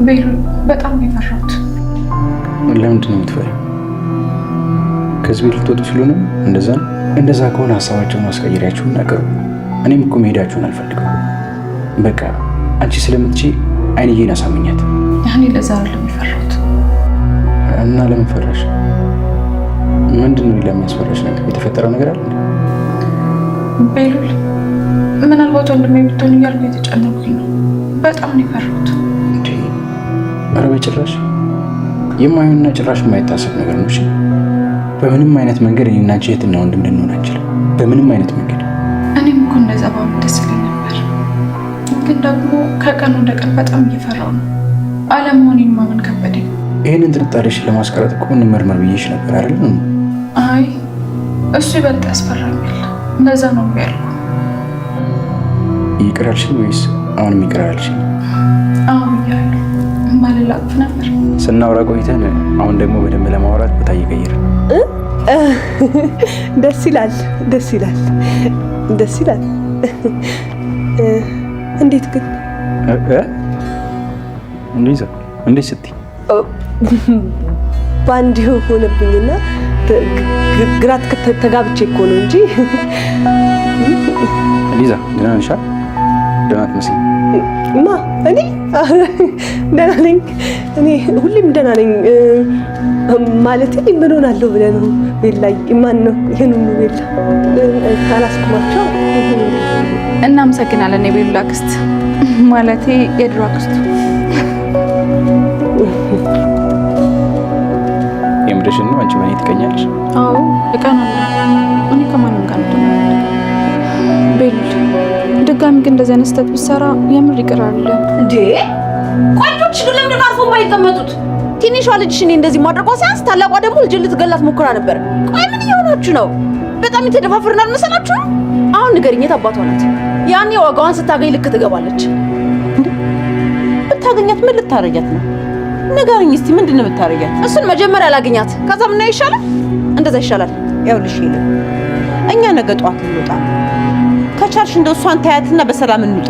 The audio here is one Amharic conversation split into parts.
ቤሉ በጣም የፈራሁት። ለምንድን ነው የምትፈሪው? ከዚህ ቤት ልትወጡ ሲሉ ነው? እንደዛ ነው? እንደዛ ከሆነ ሀሳባቸውን ማስቀየሪያችሁን ነገሩ። እኔም እኮ መሄዳችሁን አልፈልገው። በቃ አንቺ ስለምትችይ አይንዬን አሳምኛት። ያኔ ለዛ አይደለም የፈራሁት። እና ለምን ፈራሽ? ምንድን ነው ለሚያስፈራሽ ነገር? የተፈጠረው ነገር አለ? ቤሉል ምናልባት ወንድሜ ብትሆን እያልኩ የተጨነኩኝ ነው። በጣም ነው የፈራሁት። እንዴ ኧረ በጭራሽ የማይሆንና ጭራሽ የማይታሰብ ነገር ነው። እሺ በምንም አይነት መንገድ እኔና አንቺ እህትና ወንድም ልንሆን አንችልም። በምንም አይነት መንገድ። እኔም እኮ እንደዛ ባሁን ደስ ይለኝ ነበር፣ ግን ደግሞ ከቀን ወደ ቀን በጣም እየፈራሁ ነው። አለመሆኔን ማመን ከበደኝ። ይህንን ጥርጣሬሽን ለማስቀረት እኮ እንመርመር ብዬሽ ነበር አይደል? አይ እሱ ይበልጥ ያስፈራኛል። እንደዛ ነው ያልኩ። ይቅር አልሽኝ ወይስ አሁንም ይቅር አልሽኝ? አሁን እያለሁ ማልላቅፍ ነበር። ስናወራ ቆይተን አሁን ደግሞ በደንብ ለማውራት ቦታ እየቀየረ ደስ ይላል፣ ደስ ይላል፣ ደስ ይላል። እንዴት ግን እንዴት ስትይ ባንድ ሆነብኝና ግራት ተጋብቼ እኮ ነው እንጂ። ሊዛ ደህና ነሽ? ደህና አትመስይም። እኔ ደህና ነኝ። እኔ ሁሌም ደህና ነኝ። ማለት ምን ሆናለሁ ብለህ ነው? ቤላይ ማን ነው ይሄን ሁሉ ቤላ ካላስኩማቸው? እናመሰግናለን የቤሉላ አክስት፣ ማለቴ የድሮ አክስቱ። የምርሽን ነው? አንቺ በእኔ ትቀኛለሽ? አዎ እቀናለሁ። እኔ ከማንም ጋር ነው ቤሉል። ድጋሚ ግን እንደዚህ አይነት ስህተት ብትሰራ የምር ይቅር አለ እንዴ? ቆንጆች ግን ለምን አርፎ የማይቀመጡት? ትንሿ ልጅሽ እኔ እንደዚህ ማድረጓ ሳያንስ ታላቋ ደግሞ ልጅ ልትገላት ሞክራ ነበር። ቆይ ምን እየሆናችሁ ነው? በጣም የተደፋፈርን አልመሰላችሁ? አሁን ንገሪኝ፣ የት አባቷ ናት? ያኔ ዋጋዋን ስታገኝ ልክ ትገባለች። ብታገኛት ምን ልታረጊያት ነው? ንገሪኝ እስቲ፣ ምንድን ነው የምታረጊያት? እሱን መጀመሪያ ላገኛት፣ ከዛ ምን ይሻላል? እንደዛ ይሻላል። ያውልሽ ይለ እኛ ነገ ጧት እንውጣ። ከቻልሽ እንደው እሷን ታያትና በሰላም እንውጣ።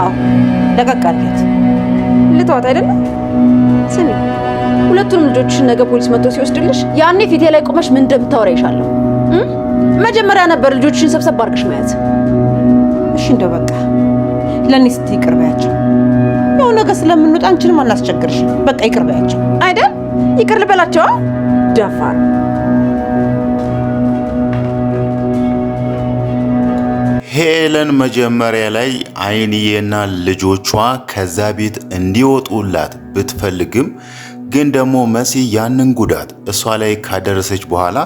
አዎ ለቀቅ አድርጊያት። ልተዋት አይደለም? ስሚ፣ ሁለቱንም ልጆችሽን ነገ ፖሊስ መጥቶ ሲወስድልሽ ያኔ ፊቴ ላይ ቆመሽ ምን እንደምታወራ ይሻለሁ። መጀመሪያ ነበር ልጆችሽን ሰብሰብ አድርገሽ መያዝ። እሺ እንደው በቃ ለኔ ስትይ ይቅር በያቸው። ያው ነገ ስለምንወጣ አንቺንም አናስቸግርሽ። በቃ ይቅር በያቸው አይደል? ይቅር ልበላቸው። ደፋር ሄለን መጀመሪያ ላይ አይንዬና ልጆቿ ከዛ ቤት እንዲወጡላት ብትፈልግም ግን ደግሞ መሲ ያንን ጉዳት እሷ ላይ ካደረሰች በኋላ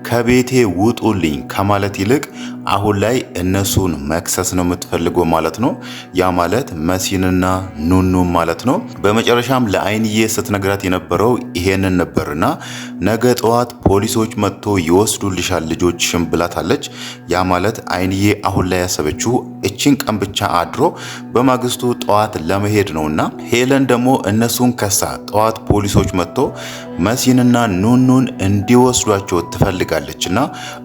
ከቤቴ ውጡልኝ ከማለት ይልቅ አሁን ላይ እነሱን መክሰስ ነው የምትፈልገው ማለት ነው። ያ ማለት መሲንና ኑኑ ማለት ነው። በመጨረሻም ለአይንዬ ስትነግራት የነበረው ይሄንን ነበርና ነገ ጠዋት ፖሊሶች መጥቶ ይወስዱልሻል ልጆችሽን ብላታለች። ያ ማለት አይንዬ አሁን ላይ ያሰበችው እቺን ቀን ብቻ አድሮ በማግስቱ ጠዋት ለመሄድ ነውና ሄለን ደግሞ እነሱን ከሳ ጠዋት ፖሊሶች መጥቶ መሲንና ኑኑን እንዲወስዷቸው ትፈልጋለችና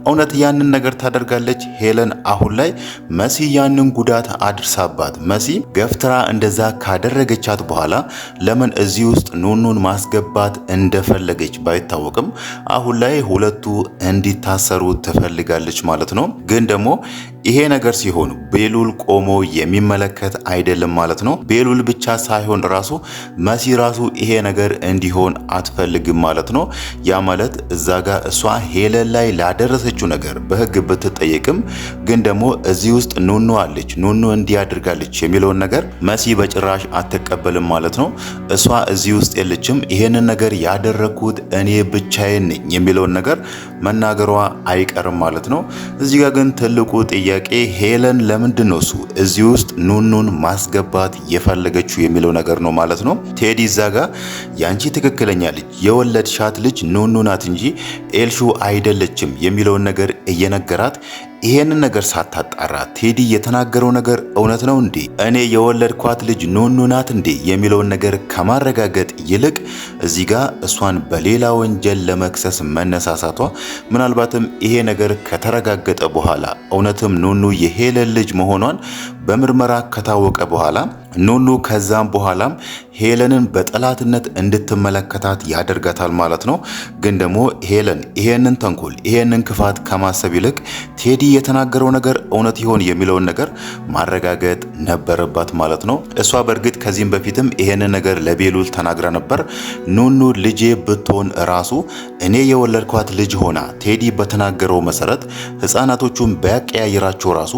እውነት ያንን ነገር ታደርጋለች ሄለን። አሁን ላይ መሲ ያንን ጉዳት አድርሳባት መሲ ገፍትራ እንደዛ ካደረገቻት በኋላ ለምን እዚህ ውስጥ ኑኑን ማስገባት እንደፈለገች ባይታወቅም አሁን ላይ ሁለቱ እንዲታሰሩ ትፈልጋለች ማለት ነው። ግን ደግሞ ይሄ ነገር ሲሆን ቤሉል ቆሞ የሚመለከት አይደለም ማለት ነው። ቤሉል ብቻ ሳይሆን ራሱ መሲ ራሱ ይሄ ነገር እንዲሆን አትፈልግም ማለት ነው። ያ ማለት እዛ ጋር እሷ ሄለን ላይ ላደረሰችው ነገር በህግ ብትጠየቅም ግን ደግሞ እዚህ ውስጥ ኑኑ አለች፣ ኑኑ እንዲያደርጋለች የሚለውን ነገር መሲ በጭራሽ አትቀበልም ማለት ነው። እሷ እዚህ ውስጥ የለችም፣ ይሄንን ነገር ያደረኩት እኔ ብቻዬን ነኝ የሚለውን ነገር መናገሯ አይቀርም ማለት ነው። እዚህ ጋር ግን ትልቁ ጥያቄ ሄለን ለምንድን ነው እሱ እዚህ ውስጥ ኑኑን ማስገባት የፈለገችው የሚለው ነገር ነው ማለት ነው። ቴዲ እዛ ጋር ያንቺ ትክክለኛ ልጅ የወለድሻት ልጅ ኑኑ ናት እንጂ ኤልሹ አይደለችም የሚለውን ነገር እየነገራት ይሄንን ነገር ሳታጣራ ቴዲ የተናገረው ነገር እውነት ነው እንዴ? እኔ የወለድኳት ልጅ ኑኑ ናት እንዴ የሚለውን ነገር ከማረጋገጥ ይልቅ እዚህ ጋር እሷን በሌላ ወንጀል ለመክሰስ መነሳሳቷ ምናልባትም ይሄ ነገር ከተረጋገጠ በኋላ እውነትም ኑኑ የሄለን ልጅ መሆኗን በምርመራ ከታወቀ በኋላ ኑኑ ከዛም በኋላም ሄለንን በጠላትነት እንድትመለከታት ያደርጋታል ማለት ነው። ግን ደግሞ ሄለን ይሄንን ተንኮል ይሄንን ክፋት ከማሰብ ይልቅ ቴዲ የተናገረው ነገር እውነት ይሆን የሚለውን ነገር ማረጋገጥ ነበረባት ማለት ነው። እሷ በእርግጥ ከዚህም በፊትም ይሄንን ነገር ለቤሉል ተናግራ ነበር። ኑኑ ልጄ ብትሆን ራሱ እኔ የወለድኳት ልጅ ሆና ቴዲ በተናገረው መሰረት ህፃናቶቹን በያቀያይራቸው ራሱ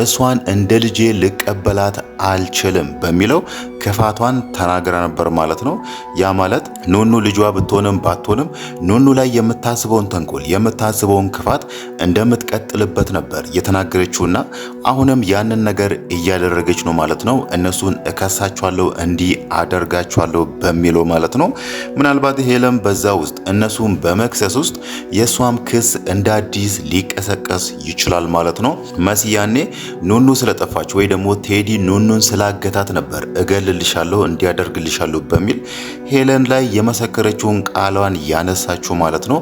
እሷን እንደ ልጄ ልቀበላት አልችልም በሚለው ክፋቷን ተናግራ ነበር ማለት ነው። ያ ማለት ኑኑ ልጇ ብትሆንም ባትሆንም ኑኑ ላይ የምታስበውን ተንኮል የምታስበውን ክፋት እንደምትቀጥልበት ነበር የተናገረችውና አሁንም ያንን ነገር እያደረገች ነው ማለት ነው። እነሱን እከሳቸዋለሁ እንዲህ አደርጋቸዋለሁ በሚለው ማለት ነው። ምናልባት ሄለን በዛ ውስጥ እነሱን በመክሰስ ውስጥ የሷም ክስ እንደ አዲስ ሊቀሰቀስ ይችላል ማለት ነው። መሲ ያኔ ኑኑ ስለጠፋች ወይ ደግሞ ቴዲ ኑኑን ስላገታት ነበር እገልልሻለሁ እንዲያደርግልሻለሁ በሚል ሄለን ላይ የመሰከረችውን ቃሏን ያነሳችው ማለት ነው።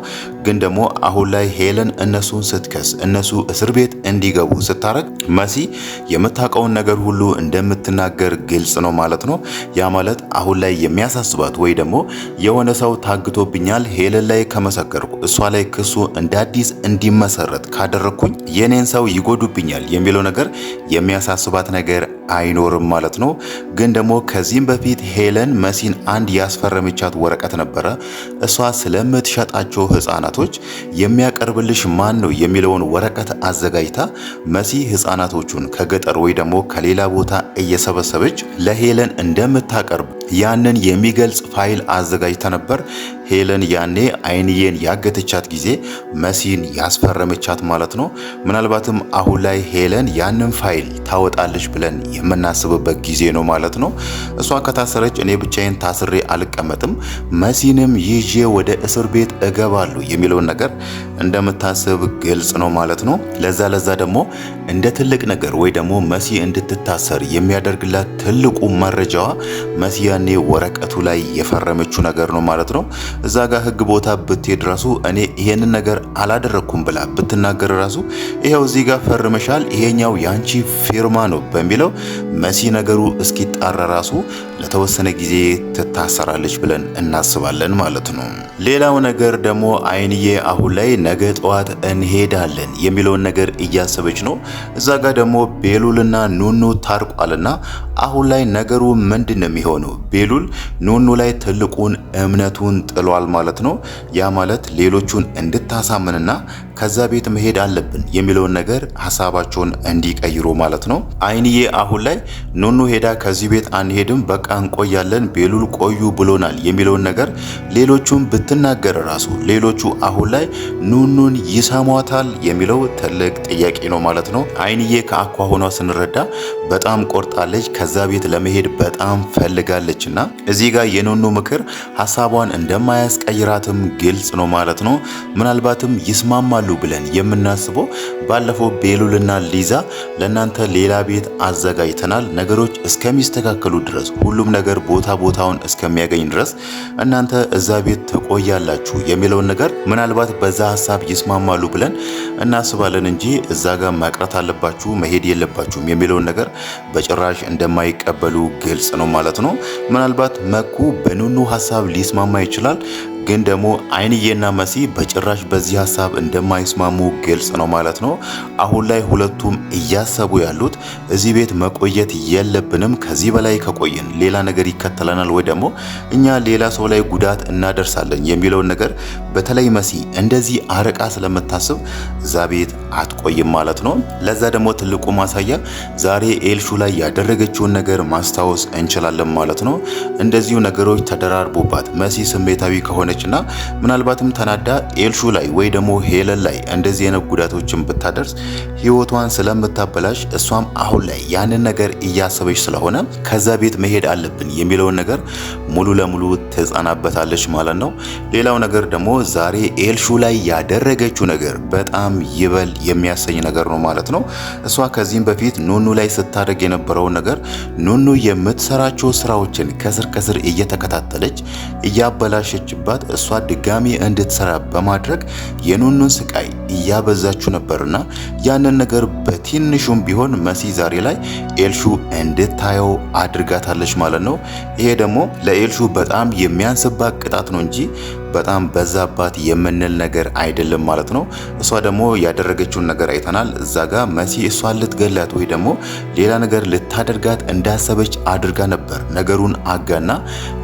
ግን ደግሞ አሁን ላይ ሄለን እነሱን ስትከስ እነሱ እስር ቤት እንዲገቡ ስታረግ መሲ የምታውቀውን ነገር ሁሉ እንደምትናገር ግልጽ ነው ማለት ነው። ያ ማለት አሁን ላይ የሚያሳስባት ወይ ደግሞ የሆነ ሰው ታግቶብኛል ሄለን ላይ ከመሰከርኩ እሷ ላይ ክሱ እንደ አዲስ እንዲመሰረት ካደረኩኝ የኔን ሰው ይጎዱብኛል የሚለው ነገር የሚያሳስባት ነገር አይኖርም ማለት ነው። ግን ደግሞ ከዚህም በፊት ሄለን መሲን አንድ ያስፈረመቻት ወረቀት ነበረ። እሷ ስለምትሸጣቸው ህፃናቶች የሚያቀርብልሽ ማን ነው የሚለውን ወረቀት አዘጋጅታ መሲ ህፃናቶቹን ከገጠር ወይ ደግሞ ከሌላ ቦታ እየሰበሰበች ለሄለን እንደምታቀርብ ያንን የሚገልጽ ፋይል አዘጋጅታ ነበር። ሄለን ያኔ አይንዬን ያገተቻት ጊዜ መሲን ያስፈረመቻት ማለት ነው። ምናልባትም አሁን ላይ ሄለን ያንን ፋይል ታወጣለች ብለን የምናስብበት ጊዜ ነው ማለት ነው። እሷ ከታሰረች እኔ ብቻዬን ታስሬ አልቀመጥም፣ መሲንም ይዤ ወደ እስር ቤት እገባለሁ የሚለውን ነገር እንደምታስብ ግልጽ ነው ማለት ነው። ለዛ ደግሞ እንደ ትልቅ ነገር ወይ ደግሞ መሲ እንድትታሰር የሚያደርግላት ትልቁ መረጃዋ መሲ ያኔ ወረቀቱ ላይ የፈረመችው ነገር ነው ማለት ነው። እዛ ጋር ህግ ቦታ ብትሄድ ራሱ እኔ ይሄንን ነገር አላደረኩም ብላ ብትናገር ራሱ ይሄው እዚህ ጋር ፈርመሻል፣ ይሄኛው ያንቺ ፊርማ ነው በሚለው መሲ ነገሩ እስኪጣራ ራሱ ለተወሰነ ጊዜ ትታሰራለች ብለን እናስባለን ማለት ነው። ሌላው ነገር ደግሞ አይንዬ አሁን ላይ ነገ ጠዋት እንሄዳለን የሚለውን ነገር እያሰበች ነው። እዛ ጋር ደግሞ ቤሉልና ኑኑ ታርቋልና አሁን ላይ ነገሩ ምንድን ነው የሚሆነው? ቤሉል ኑኑ ላይ ትልቁን እምነቱን ጥሏል ማለት ነው። ያ ማለት ሌሎቹን እንድታሳምንና ከዛ ቤት መሄድ አለብን የሚለውን ነገር ሐሳባቸውን እንዲቀይሩ ማለት ነው። አይንዬ አሁን ላይ ኑኑ ሄዳ ከዚህ ቤት አንሄድም በቃ እንቆያለን ቤሉል ቆዩ ብሎናል የሚለውን ነገር ሌሎቹን ብትናገር ራሱ ሌሎቹ አሁን ላይ ኑኑን ይሰሟታል የሚለው ትልቅ ጥያቄ ነው ማለት ነው። አይንዬ ከአኳኋኗ ስንረዳ በጣም ቆርጣለች፣ ከዛ ቤት ለመሄድ በጣም ፈልጋለችና እዚህ ጋር የኑኑ ምክር ሐሳቧን እንደማያስቀይራትም ግልጽ ነው ማለት ነው። ምናልባትም ይስማማሉ ብለን የምናስበው ባለፈው ቤሉልና ሊዛ ለናንተ ሌላ ቤት አዘጋጅተናል ነገሮች እስከሚስተካከሉ ድረስ ሁሉም ነገር ቦታውን እስከሚያገኝ ድረስ እናንተ እዛ ቤት ተቆያላችሁ የሚለውን ነገር ምናልባት በዛ ሐሳብ ይስማማሉ ብለን እናስባለን እንጂ እዛ ጋር መቅረት አለባችሁ መሄድ የለባችሁም የሚለውን ነገር በጭራሽ እንደማይቀበሉ ግልጽ ነው ማለት ነው። ምናልባት መኩ በኑኑ ሐሳብ ሊስማማ ይችላል፣ ግን ደግሞ አይንዬና መሲ በጭራሽ በዚህ ሐሳብ እንደማይስማሙ ግልጽ ነው ማለት ነው። አሁን ላይ ሁለቱም እያሰቡ ያሉት እዚህ ቤት መቆየት የለብንም፣ ከዚህ በላይ ከቆየን ሌላ ነገር ይከተለናል ወይ ደግሞ እኛ ሌላ ሰው ላይ ጉዳት እናደርሳለን የሚለውን ነገር በተለይ መሲ እንደዚህ አርቃ ስለምታስብ እዛ ቤት አትቆይም ማለት ነው። ለዛ ደግሞ ትልቁ ማሳያ ዛሬ ኤልሹ ላይ ያደረገችውን ነገር ማስታወስ እንችላለን ማለት ነው። እንደዚሁ ነገሮች ተደራርቦባት መሲ ስሜታዊ ከሆነችና ምናልባትም ተናዳ ኤልሹ ላይ ወይ ደግሞ ሄለን ላይ እንደዚህ አይነት ጉዳቶችን ብታደርስ ህይወቷን ስለምታበላሽ እሷም አሁን ላይ ያንን ነገር እያሰበች ስለሆነ ከዛ ቤት መሄድ አለብን የሚለውን ነገር ሙሉ ለሙሉ ትጸናበታለች ማለት ነው። ሌላው ነገር ደግሞ ዛሬ ኤልሹ ላይ ያደረገችው ነገር በጣም ይበል የሚያሰኝ ነገር ነው ማለት ነው። እሷ ከዚህም በፊት ኑኑ ላይ ስታደርግ የነበረውን ነገር ኑኑ የምትሰራቸው ስራዎችን ከስር እየተከታተለች እያበላሸችባት በማምጣት እሷ ድጋሚ እንድትሰራ በማድረግ የኑኑን ስቃይ እያበዛችሁ ነበርና ያንን ነገር በትንሹም ቢሆን መሲ ዛሬ ላይ ኤልሹ እንድታየው አድርጋታለች ማለት ነው። ይሄ ደግሞ ለኤልሹ በጣም የሚያንስባት ቅጣት ነው እንጂ በጣም በዛባት የምንል ነገር አይደለም ማለት ነው። እሷ ደግሞ ያደረገችውን ነገር አይተናል። እዛ ጋር መሲ እሷን ልትገላት ወይ ደግሞ ሌላ ነገር ልታደርጋት እንዳሰበች አድርጋ ነበር ነገሩን አጋና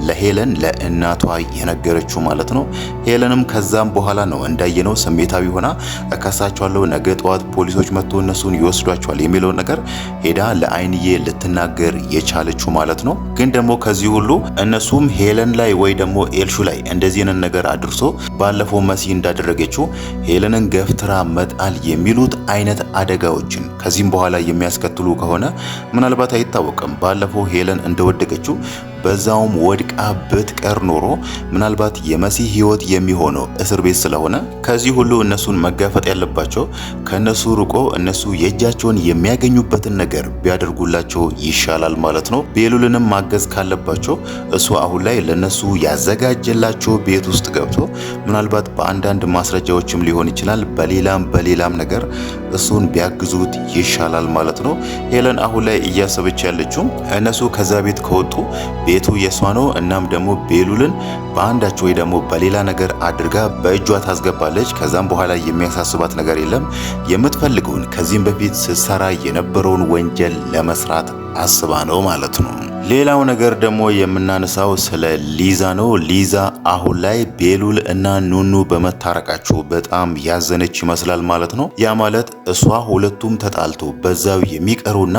ለሄለን ለእናቷ የነገረችው ማለት ነው። ሄለንም ከዛም በኋላ ነው እንዳየነው ስሜታዊ ሆና እከሳቸዋለሁ፣ ነገ ጠዋት ፖሊሶች መጥቶ እነሱን ይወስዷቸዋል የሚለው ነገር ሄዳ ለአይንዬ ልትናገር የቻለችው ማለት ነው። ግን ደግሞ ከዚህ ሁሉ እነሱም ሄለን ላይ ወይ ደግሞ ኤልሹ ላይ እንደዚህ ነገር አድርሶ ባለፈው መሲ እንዳደረገችው ሄለንን ገፍትራ መጣል የሚሉት አይነት አደጋዎችን ከዚህም በኋላ የሚያስከትሉ ከሆነ ምናልባት አይታወቅም። ባለፈው ሄለን እንደወደቀችው በዛውም ወድቃ ብትቀር ኖሮ ምናልባት የመሲ ህይወት የሚሆነው እስር ቤት ስለሆነ ከዚህ ሁሉ እነሱን መጋፈጥ ያለባቸው ከነሱ ርቆ እነሱ የእጃቸውን የሚያገኙበትን ነገር ቢያደርጉላቸው ይሻላል ማለት ነው። ቤሉልንም ማገዝ ካለባቸው እሱ አሁን ላይ ለነሱ ያዘጋጀላቸው ቤት ውስጥ ገብቶ ምናልባት በአንዳንድ ማስረጃዎችም ሊሆን ይችላል በሌላም ነገር እሱን ቢያግዙት ይሻላል ማለት ነው። ሄለን አሁን ላይ እያሰበች ያለችው እነሱ ከዛ ቤት ከወጡ ቤቱ የሷ ነው። እናም ደግሞ ቤሉልን በአንዳቸው ወይ ደግሞ በሌላ ነገር አድርጋ በእጇ ታስገባለች። ከዛም በኋላ የሚያሳስባት ነገር የለም። የምትፈልገውን ከዚህም በፊት ስትሰራ የነበረውን ወንጀል ለመስራት አስባ ነው ማለት ነው። ሌላው ነገር ደግሞ የምናነሳው ስለ ሊዛ ነው። ሊዛ አሁን ላይ ቤሉል እና ኑኑ በመታረቃቸው በጣም ያዘነች ይመስላል ማለት ነው። ያ ማለት እሷ ሁለቱም ተጣልቶ በዛው የሚቀሩና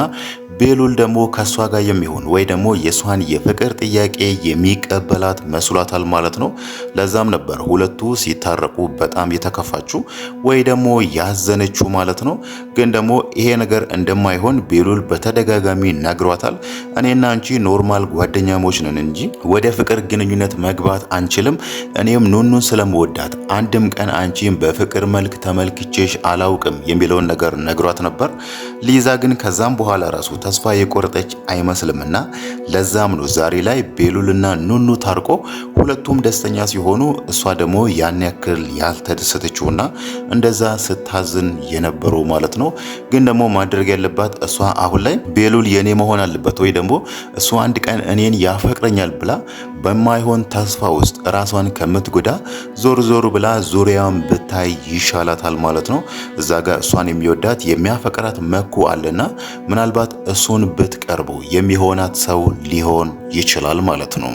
ቤሉል ደግሞ ከሷ ጋር የሚሆን ወይ ደግሞ የሷን የፍቅር ጥያቄ የሚቀበላት መስሏታል ማለት ነው። ለዛም ነበር ሁለቱ ሲታረቁ በጣም የተከፋችው ወይ ደግሞ ያዘነችው ማለት ነው። ግን ደግሞ ይሄ ነገር እንደማይሆን ቤሉል በተደጋጋሚ ነግሯታል። እኔና አንቺ ኖርማል ጓደኛሞች ነን እንጂ ወደ ፍቅር ግንኙነት መግባት አንችልም። እኔም ኑኑን ስለምወዳት አንድም ቀን አንቺን በፍቅር መልክ ተመልክቼሽ አላውቅም የሚለውን ነገር ነግሯት ነበር። ሊዛ ግን ከዛም በኋላ ራሱ ተስፋ የቆረጠች አይመስልምና ለዛም ነው ዛሬ ላይ ቤሉልና ኑኑ ታርቆ ሁለቱም ደስተኛ ሲሆኑ እሷ ደግሞ ያን ያክል ያልተደሰተችውና እንደዛ ስታዝን የነበረው ማለት ነው። ግን ደግሞ ማድረግ ያለባት እሷ አሁን ላይ ቤሉል የኔ መሆን አለበት ወይ ደግሞ እሷ አንድ ቀን እኔን ያፈቅረኛል ብላ በማይሆን ተስፋ ውስጥ ራሷን ከምትጎዳ ዞር ብላ ዙሪያውን ብታይ ይሻላታል ማለት ነው። እዛ ጋር እሷን የሚወዳት የሚያፈቅራት መኩ አለና ምናልባት እሱን ብትቀርቡ የሚሆናት ሰው ሊሆን ይችላል ማለት ነው።